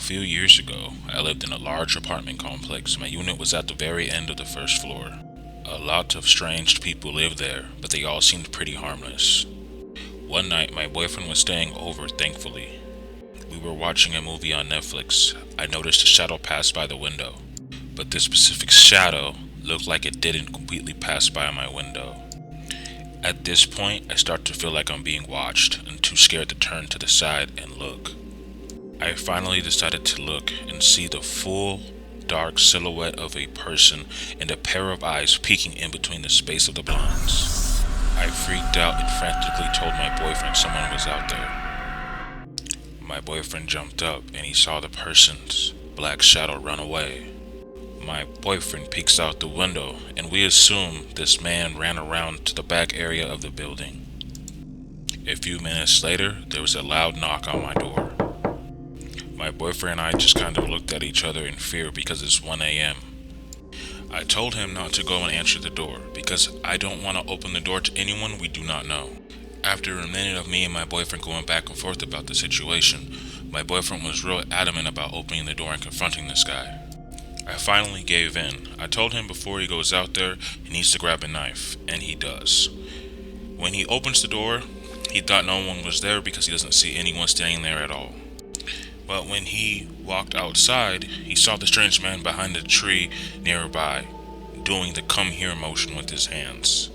few years ago, I lived in a large apartment complex. My unit was at the very end of the first floor. A lot of strange people lived there, but they all seemed pretty harmless. One night, my boyfriend was staying over, thankfully. We were watching a movie on Netflix. I noticed a shadow pass by the window, but this specific shadow looked like it didn't completely pass by my window. At this point, I start to feel like I'm being watched and too scared to turn to the side and look. I finally decided to look and see the full, dark silhouette of a person and a pair of eyes peeking in between the space of the blinds. I freaked out and frantically told my boyfriend someone was out there. My boyfriend jumped up and he saw the person's black shadow run away. My boyfriend peeks out the window and we assume this man ran around to the back area of the building. A few minutes later, there was a loud knock on my door. My boyfriend and I just kind of looked at each other in fear because it's 1 a.m. I told him not to go and answer the door because I don't want to open the door to anyone we do not know. After a minute of me and my boyfriend going back and forth about the situation, my boyfriend was real adamant about opening the door and confronting this guy. I finally gave in. I told him before he goes out there, he needs to grab a knife, and he does. When he opens the door, he thought no one was there because he doesn't see anyone standing there at all. But when he walked outside, he saw the strange man behind a tree nearby, doing the come here motion with his hands.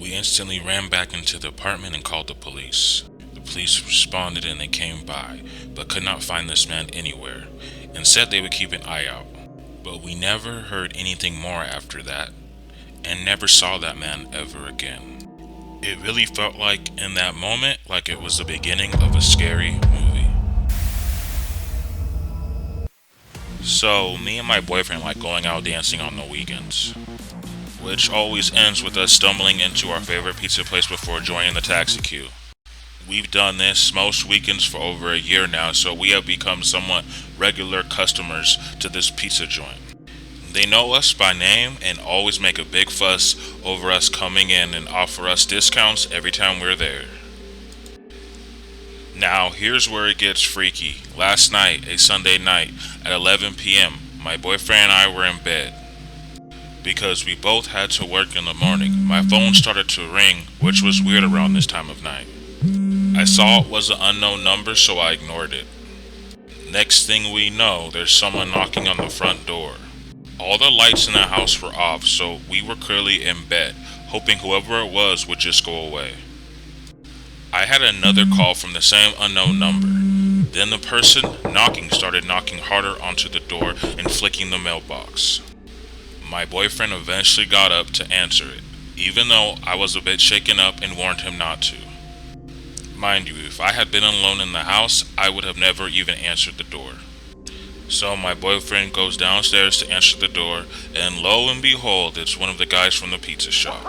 We instantly ran back into the apartment and called the police. The police responded and they came by, but could not find this man anywhere, and said they would keep an eye out. But we never heard anything more after that, and never saw that man ever again. It really felt like, in that moment, like it was the beginning of a scary movie. So, me and my boyfriend like going out dancing on the weekends, which always ends with us stumbling into our favorite pizza place before joining the taxi queue. We've done this most weekends for over a year now, so we have become somewhat regular customers to this pizza joint. They know us by name and always make a big fuss over us coming in and offer us discounts every time we're there. Now, here's where it gets freaky. Last night, a Sunday night, at 11 p.m., my boyfriend and I were in bed. Because we both had to work in the morning, my phone started to ring, which was weird around this time of night. I saw it was an unknown number, so I ignored it. Next thing we know, there's someone knocking on the front door. All the lights in the house were off, so we were clearly in bed, hoping whoever it was would just go away. I had another call from the same unknown number. Then the person knocking started knocking harder onto the door and flicking the mailbox. My boyfriend eventually got up to answer it, even though I was a bit shaken up and warned him not to. Mind you, if I had been alone in the house, I would have never even answered the door. So my boyfriend goes downstairs to answer the door, and lo and behold, it's one of the guys from the pizza shop,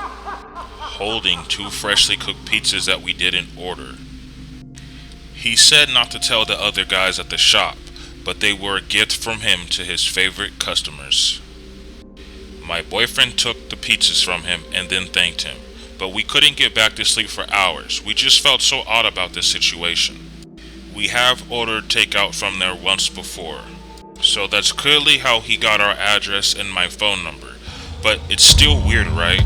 holding 2 freshly cooked pizzas that we didn't order. He said not to tell the other guys at the shop, but they were a gift from him to his favorite customers. My boyfriend took the pizzas from him and then thanked him, but we couldn't get back to sleep for hours. We just felt so odd about this situation. We have ordered takeout from there once before, so that's clearly how he got our address and my phone number, but it's still weird, right?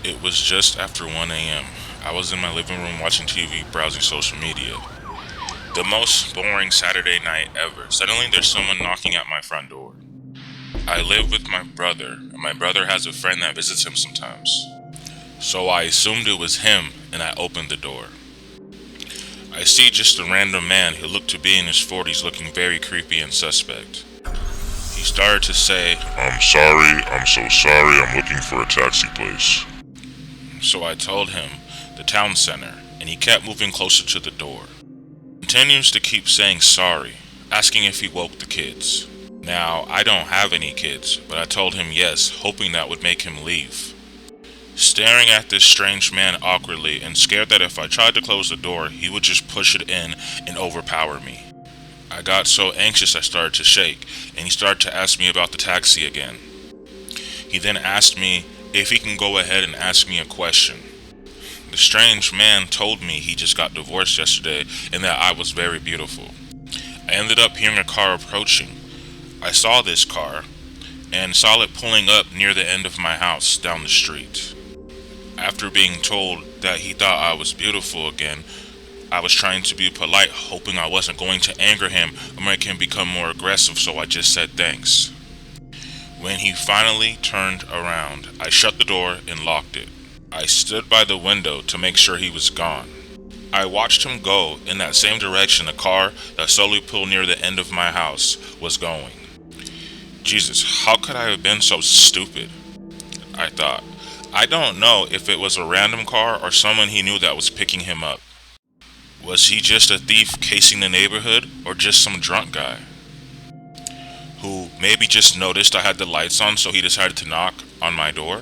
It was just after 1 a.m. I was in my living room watching TV, browsing social media. The most boring Saturday night ever. Suddenly there's someone knocking at my front door. I live with my brother, and my brother has a friend that visits him sometimes. So I assumed it was him, and I opened the door. I see just a random man who looked to be in his 40s looking very creepy and suspect. He started to say, I'm sorry, I'm so sorry, I'm looking for a taxi place. So I told him the town center, and he kept moving closer to the door. He continues to keep saying sorry, asking if he woke the kids. Now, I don't have any kids, but I told him yes, hoping that would make him leave. Staring at this strange man awkwardly and scared that if I tried to close the door, he would just push it in and overpower me. I got so anxious I started to shake, and he started to ask me about the taxi again. He then asked me if he can go ahead and ask me a question. The strange man told me he just got divorced yesterday and that I was very beautiful. I ended up hearing a car approaching. I saw this car and saw it pulling up near the end of my house down the street. After being told that he thought I was beautiful again, I was trying to be polite, hoping I wasn't going to anger him or make him become more aggressive, so I just said thanks. When he finally turned around, I shut the door and locked it. I stood by the window to make sure he was gone. I watched him go in that same direction the car that slowly pulled near the end of my house was going. Jesus, how could I have been so stupid? I thought. I don't know if it was a random car or someone he knew that was picking him up. Was he just a thief casing the neighborhood or just some drunk guy who maybe just noticed I had the lights on, so he decided to knock on my door?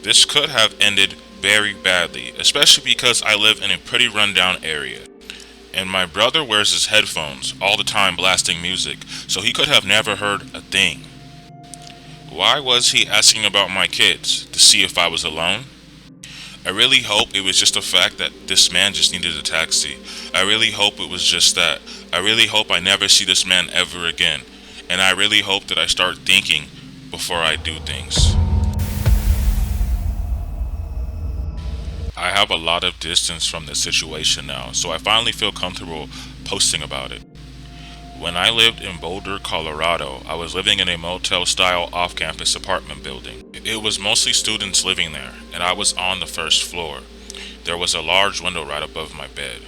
This could have ended very badly, especially because I live in a pretty rundown area, and my brother wears his headphones all the time blasting music, so he could have never heard a thing. Why was he asking about my kids? To see if I was alone? I really hope it was just the fact that this man just needed a taxi. I really hope it was just that. I really hope I never see this man ever again. And I really hope that I start thinking before I do things. I have a lot of distance from this situation now, so I finally feel comfortable posting about it. When I lived in Boulder, Colorado, I was living in a motel-style off-campus apartment building. It was mostly students living there, and I was on the first floor. There was a large window right above my bed.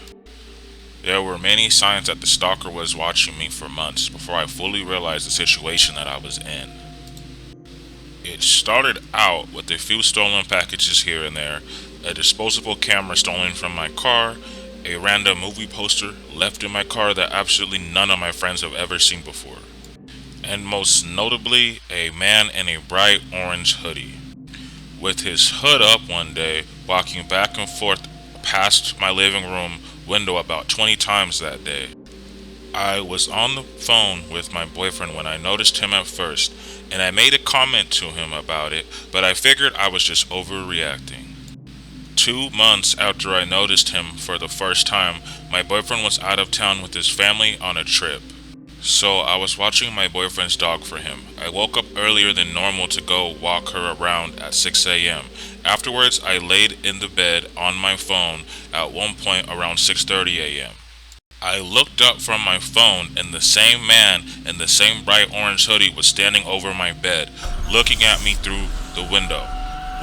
There were many signs that the stalker was watching me for months before I fully realized the situation that I was in. It started out with a few stolen packages here and there, a disposable camera stolen from my car, a random movie poster left in my car that absolutely none of my friends have ever seen before, and most notably, a man in a bright orange hoodie, with his hood up one day, walking back and forth past my living room window about 20 times that day. I was on the phone with my boyfriend when I noticed him at first, and I made a comment to him about it, but I figured I was just overreacting. 2 months after I noticed him for the first time, my boyfriend was out of town with his family on a trip. So I was watching my boyfriend's dog for him. I woke up earlier than normal to go walk her around at 6 a.m. Afterwards, I laid in the bed on my phone at one point around 6:30 a.m. I looked up from my phone and the same man in the same bright orange hoodie was standing over my bed, looking at me through the window.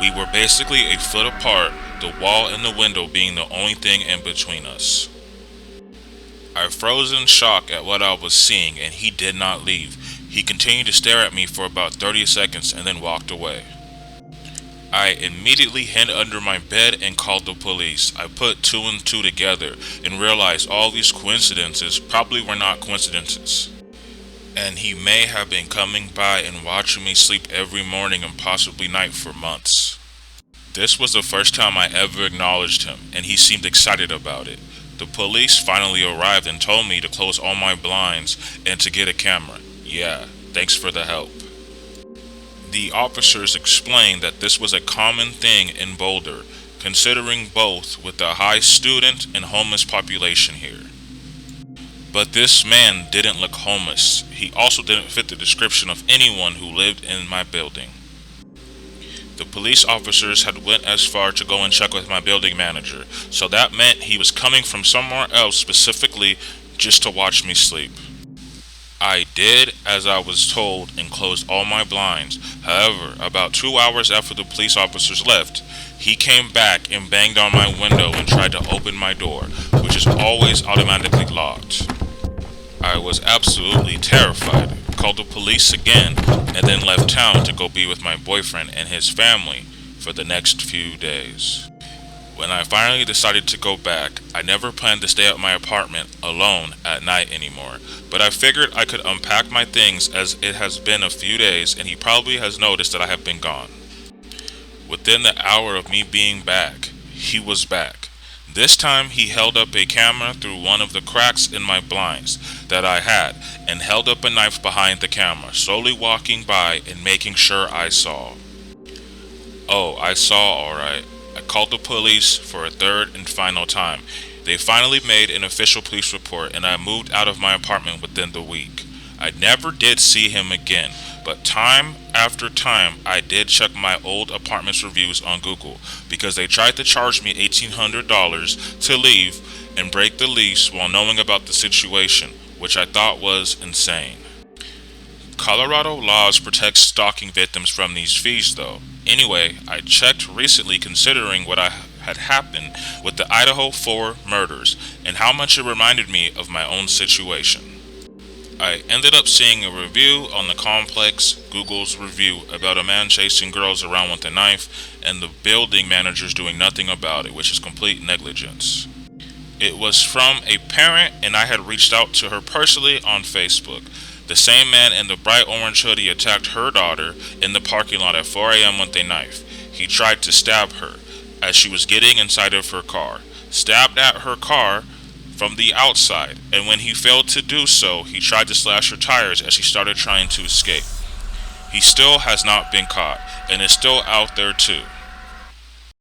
We were basically a foot apart, the wall and the window being the only thing in between us. I froze in shock at what I was seeing, and he did not leave. He continued to stare at me for about 30 seconds and then walked away. I immediately hid under my bed and called the police. I put 2 and 2 together and realized all these coincidences probably were not coincidences. And he may have been coming by and watching me sleep every morning and possibly night for months. This was the first time I ever acknowledged him, and he seemed excited about it. The police finally arrived and told me to close all my blinds and to get a camera. Yeah, thanks for the help. The officers explained that this was a common thing in Boulder, considering both with the high student and homeless population here. But this man didn't look homeless. He also didn't fit the description of anyone who lived in my building. The police officers had went as far to go and check with my building manager, so that meant he was coming from somewhere else specifically just to watch me sleep. I did as I was told and closed all my blinds. However, about 2 hours after the police officers left, he came back and banged on my window and tried to open my door, which is always automatically locked. I was absolutely terrified, called the police again, and then left town to go be with my boyfriend and his family for the next few days. When I finally decided to go back, I never planned to stay at my apartment alone at night anymore, but I figured I could unpack my things as it has been a few days and he probably has noticed that I have been gone. Within the hour of me being back, he was back. This time he held up a camera through one of the cracks in my blinds that I had and held up a knife behind the camera, slowly walking by and making sure I saw. Oh, I saw alright. I called the police for a third and final time. They finally made an official police report and I moved out of my apartment within the week. I never did see him again, but time after time I did check my old apartment's reviews on Google because they tried to charge me $1,800 to leave and break the lease while knowing about the situation, which I thought was insane. Colorado laws protect stalking victims from these fees though. Anyway, I checked recently considering what had happened with the Idaho 4 murders and how much it reminded me of my own situation. I ended up seeing a review on the complex Google's review about a man chasing girls around with a knife and the building managers doing nothing about it, which is complete negligence. It was from a parent and I had reached out to her personally on Facebook. The same man in the bright orange hoodie attacked her daughter in the parking lot at 4 a.m. with a knife. He tried to stab her as she was getting inside of her car, stabbed at her car from the outside, and when he failed to do so, he tried to slash her tires as she started trying to escape. He still has not been caught and is still out there too.